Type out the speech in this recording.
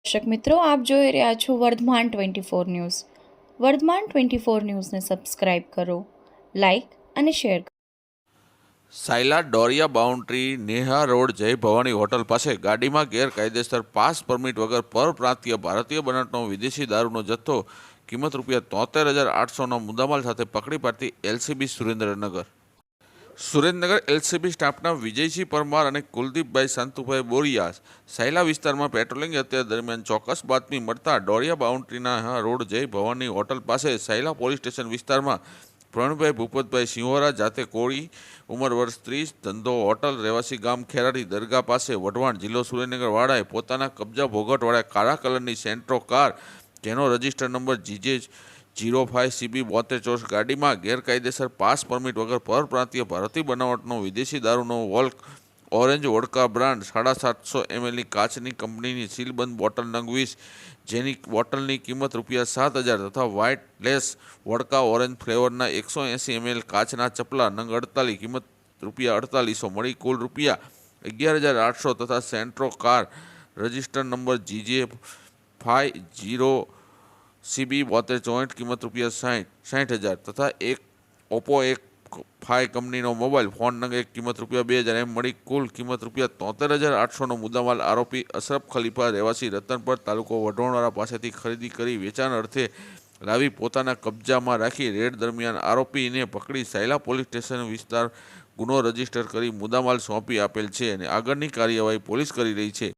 દર્શક મિત્રો, આપ જોઈ રહ્યા છો વર્ધમાન 24 ન્યૂઝ. વર્ધમાન 24 ન્યૂઝને સબસ્ક્રાઇબ કરો, લાઇક અને શેર કરો. સાયલા ડોરિયા બાઉન્ડ્રી નેહા રોડ જય ભવાની હોટલ પાસે ગાડીમાં ગેરકાયદેસર પાસ પરમિટ વગર પરપ્રાંતીય ભારતીય બનાવટનો વિદેશી દારૂનો જથ્થો કિંમત ₹73,800નો મુદ્દામાલ સાથે પકડી પાડતી એલસીબી સુરેન્દ્રનગર. સુરેન્દ્રનગર એલસીબી સ્ટાફના વિજયસિંહ પરમાર અને કુલદીપભાઈ શાંતુભાઈ બોરિયા સાયલા વિસ્તારમાં પેટ્રોલિંગ અત્યારે દરમિયાન ચોક્કસ બાતમી મળતા ડોરિયા બાઉન્ડ્રીના રોડ જય ભવાની હોટલ પાસે સાયલા પોલીસ સ્ટેશન વિસ્તારમાં પ્રવીણભાઈ ભૂપતભાઈ સિંહોરા જાતે કોળી ઉંમર વર્ષ 30 ધંધો હોટલ રહેવાસી ગામ ખેરાડી દરગાહ પાસે વઢવાણ જિલ્લો સુરેન્દ્રનગર વાળાએ પોતાના કબજા ભોગટવાળા કાળા કલરની સેન્ટ્રો કાર જેનો રજિસ્ટર નંબર GJ05CB 72 ગાડીમાં ગેરકાયદેસર પાસ પરમિટ વગર પરપ્રાંતીય ભારતીય બનાવટનો વિદેશી દારૂનો વોલ્ક ઓરેન્જ વોડકા બ્રાન્ડ 750 mlની કાચની કંપનીની સીલબંધ બોટલ નંગ 20 જેની બોટલની કિંમત ₹7,000 તથા વ્હાઇટ લેસ વોડકા ઓરેન્જ ફ્લેવરના 180 ml કાચના ચપલા નંગ 48 કિંમત ₹4800 મળી કુલ ₹11,800 તથા Santro car register number GJ50CB 72 કિંમત ₹60,000 તથા એક ઓપ્પો X5 કંપનીનો મોબાઈલ ફોન નંગ 1 કિંમત ₹2,000 એમ મળી કુલ કિંમત ₹73,800નો મુદ્દામાલ આરોપી અશરફ ખલીફા રહેવાસી રતનપર તાલુકો વઢવાણવાળા પાસેથી ખરીદી કરી વેચાણ અર્થે લાવી પોતાના કબજામાં રાખી રેડ દરમિયાન આરોપીને પકડી સાયલા પોલીસ સ્ટેશન વિસ્તાર ગુનો રજીસ્ટર કરી મુદ્દામાલ સોંપી આપેલ છે અને આગળની કાર્યવાહી પોલીસ કરી રહી છે.